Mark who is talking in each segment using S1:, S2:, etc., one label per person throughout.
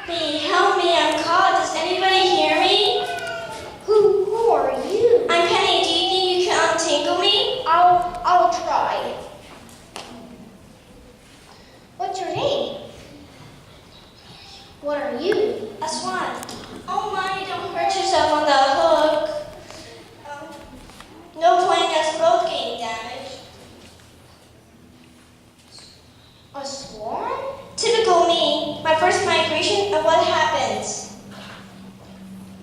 S1: Help me, I'm caught. Does anybody hear me?
S2: Who are you?
S1: I'm Penny. Do you think you can untangle me?
S2: I'll try. What's your name? What are you?
S1: A swan. Oh my, don't hurt yourself on the hook. No point in us both getting damaged.
S2: A swan?
S1: Typical me. My first migration, and what happens?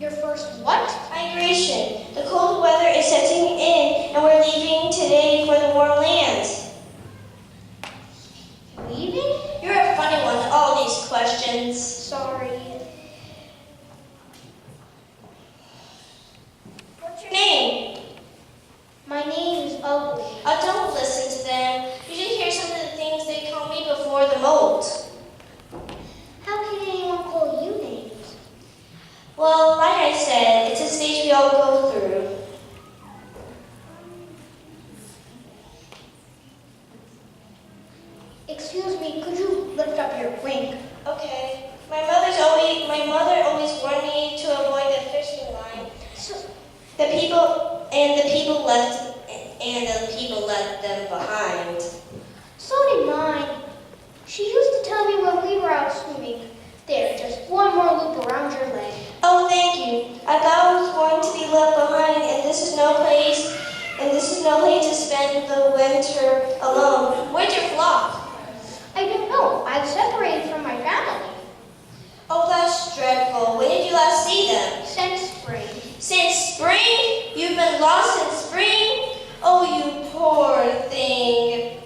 S2: Your first what?
S1: Migration. The cold weather is setting in, and we're leaving today for the warm lands.
S2: Leaving?
S1: You're a funny one, all these questions.
S2: Sorry.
S1: What's your name?
S2: My name is Ugly.
S1: Oh, don't listen to them. You should hear some of the things they call me before the molt.
S2: How can anyone call you names?
S1: Well, like I said, it's a stage we all go through.
S2: Excuse me, could you lift up your wing?
S1: Okay. My mother always warned me to avoid the fishing line.
S2: So,
S1: The people left them behind.
S2: so did mine. She used to tell me when we were out swimming. There, just one more loop around your leg.
S1: Oh, thank you. I thought I was going to be left behind, and this is no place to spend the winter alone. Where's your flock?
S2: I don't know. I've separated from my family.
S1: Oh, that's dreadful. When did you last see them?
S2: Since spring.
S1: Since spring? You've been lost since spring? Oh, you poor thing.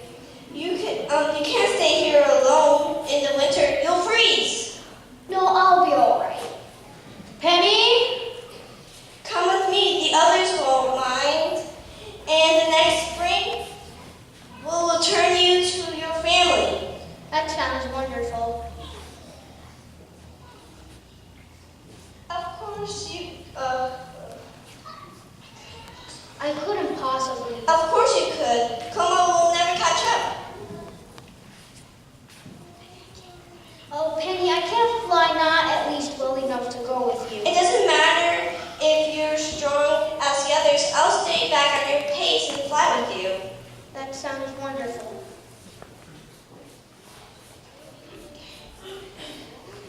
S1: You can't stay here alone in the winter. You'll freeze.
S2: No, I'll be all right. Penny?
S1: Come with me. The others won't mind. And the next spring, we'll return you to your family.
S2: That sounds wonderful.
S1: Of course you.
S2: I couldn't possibly.
S1: Of course you could. Como will never catch up.
S2: Oh, Penny, I can't fly, not at least well enough to go with you.
S1: It doesn't matter if you're strong as the others. I'll stay back on your pace and fly with you.
S2: That sounds wonderful.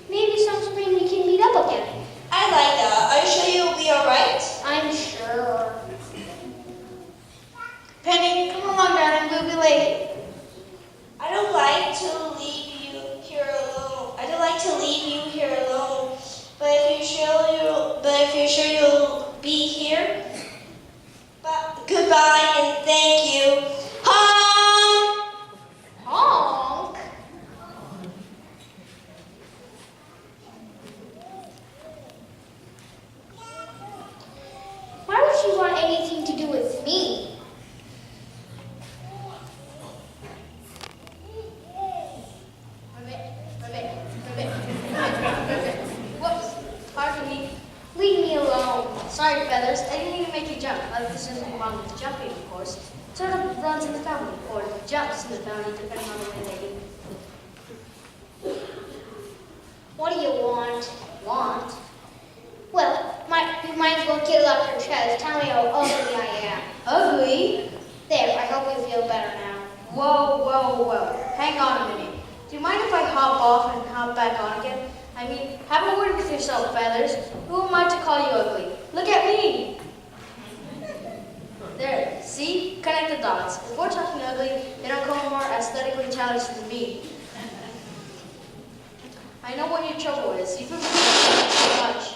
S2: Maybe some spring we can meet up again.
S1: I like that. Are you sure you'll be alright?
S2: I'm sure. Penny, come along, darling. We'll be late.
S1: I don't like to leave you here alone. But if you're sure you'll be here, goodbye and thank you. Honk!
S2: Honk? Why would she want anything to do with me? Whoops. Pardon me. Leave me alone.
S3: Sorry, Feathers. I didn't even make you jump. There's nothing wrong with jumping, of course. It sort of runs in the family, or jumps in the family, depending on the way they do.
S2: What do you want?
S3: Want?
S2: Well, you might as well get it off your chest. Tell me how ugly I am.
S3: Ugly?
S2: There, I hope you feel better now.
S3: Whoa, whoa, whoa. Hang on a minute. Do you mind if I hop off and hop back on again? I mean, have a word with yourself, Feathers. Who am I to call you ugly? Look at me! There, see? Connect the dots. If we're talking ugly, they don't come more aesthetically challenged than me. I know what your trouble is. You've been too much.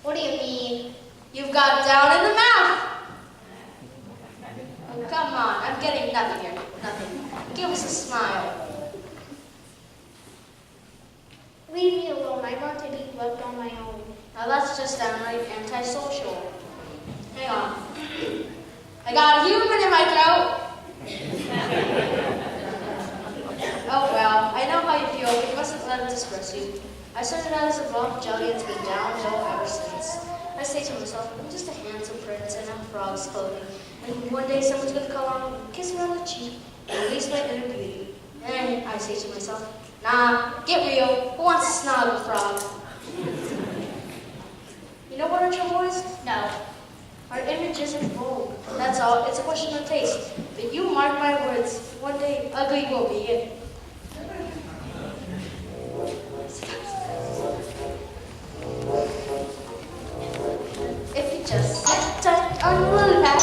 S2: What do you mean?
S3: You've got down in the mouth! Oh, come on. I'm getting nothing here. Nothing. Give us a smile.
S2: Leave me alone. I want to be left on my own.
S3: Now that's just downright antisocial. Hang on. I got a human in my throat. Oh well, I know how you feel, but you mustn't let it distress you. I started out as a rough jelly and it's been downhill ever since. I say to myself, I'm just a handsome prince in a frog's clothing, and one day someone's going to come along and kiss me on the cheek and release my inner beauty. And I say to myself, Nah, get real. Who wants to snuggle a frog? You know what our trouble is?
S2: No.
S3: Our image isn't bold. That's all. It's a question of taste. But you mark my words, one day ugly will be it. If you just sit tight on the lily pad,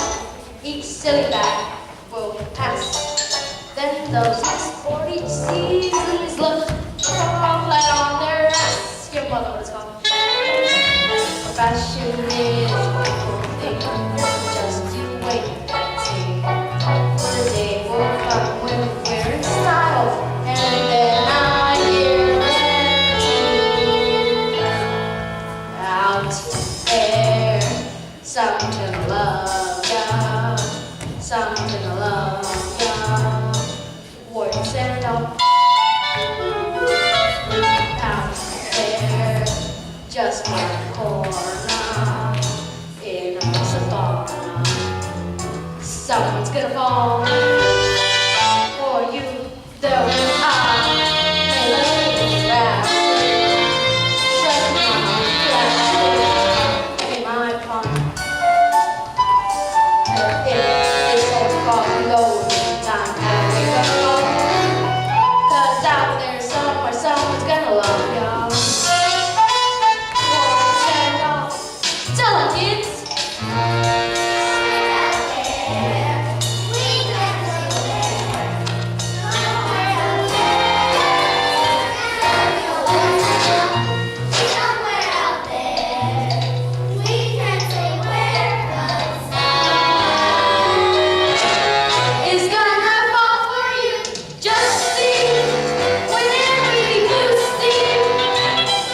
S3: each silly bag will pass. Then those next 40 seasons look flat on their ass. Your mother was gone. Fashion is a wonderful thing. Just you wait and see. The day will come when we're in style, and then I guarantee out there, someone gonna love ya, someone gonna love ya. Words and all out there, just one corner in a savannah. Someone's gonna fall for you, though I may look at trust me, plastic in my palm. And if it's all falling golden time to wake up, 'cause out there somewhere someone's gonna love y'all. Tell them, kids. It's gonna have fall for you. Just see, whenever you do steam,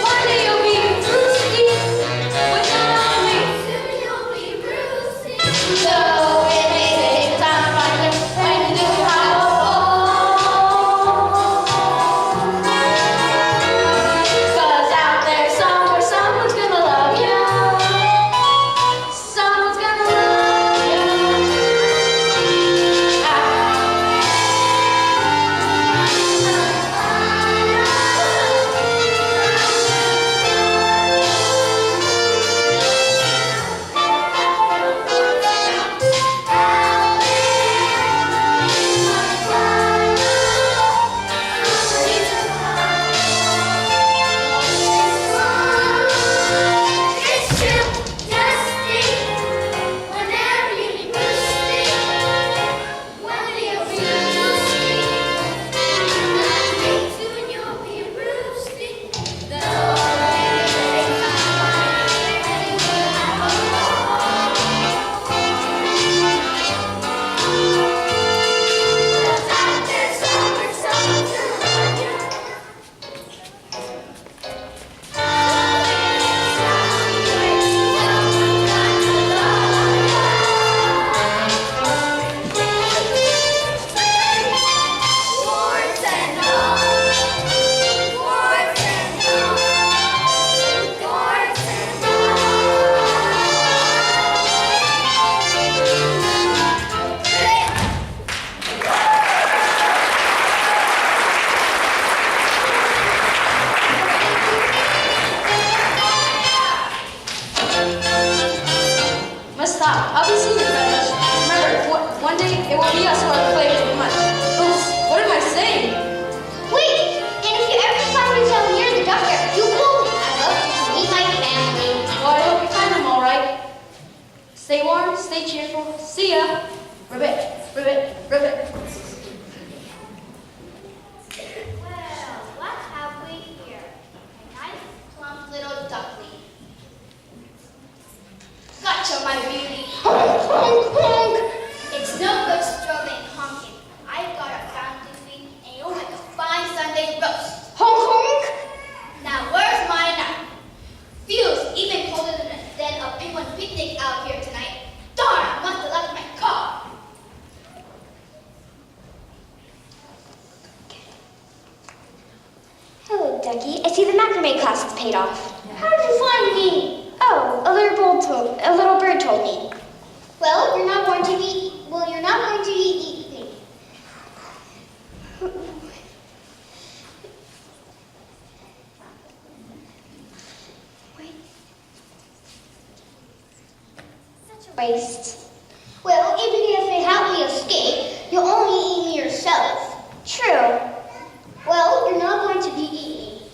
S3: one day you'll be roosting with not only. So it may take time to find it when you do have a fall. 'Cause out there somewhere someone's gonna love you. Someone's gonna love you.
S2: It's true, just think. Whenever you be roosting, when you'll be roosting, me too, and you'll be roosting. Though it may take time, and you will have a fall. 'Cause out there somewhere someone's gonna love you. Words and all, words and all, words and
S3: Must stop. I'll be seeing you, fellas. Remember, one day it will be us who are the flavor of the month. Oops, what am I saying?
S2: Wait, and if you ever find yourself near the doctor, you call me. I'd love to meet my family.
S3: Well, I hope you find them all right. Stay warm, stay cheerful. See ya. Ribbit, ribbit, ribbit.
S2: Well, what have we here? A nice, plump little duckling. Gotcha, my beauty. Honk, honk, honk. It's no good struggling and honking. I've got a fountain feed, and you'll make a fine Sunday roast. Honk, honk. Now, where's my knife? Feels even colder than a penguin picnic out here tonight. Darn, I must have left my car.
S4: Hello, Ducky. I see the macrame class has paid off. How did you find me? Oh, a little bird told me.
S2: Well, you're not going to be eating.
S4: waste.
S2: Well, even if they help me escape, you'll only eat me yourself.
S4: True.
S2: Well, you're not going to be eaten.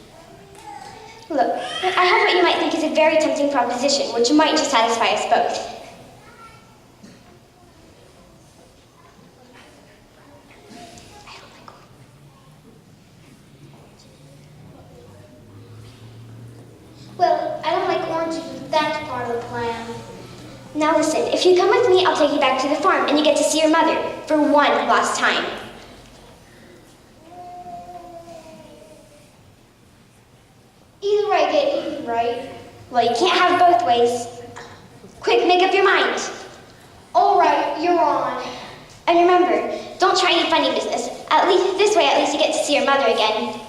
S4: Look, I have what you might think is a very tempting proposition, which might just satisfy us both.
S2: Well, I don't like oranges, but that's part of the plan.
S4: Now listen, if you come with me, I'll take you back to the farm and you get to see your mother for one last time.
S2: Either way, I get eaten, right?
S4: Well, you can't have both ways. Quick, make up your mind.
S2: All right, you're on.
S4: And remember, don't try any funny business. At least this way, at least you get to see your mother again.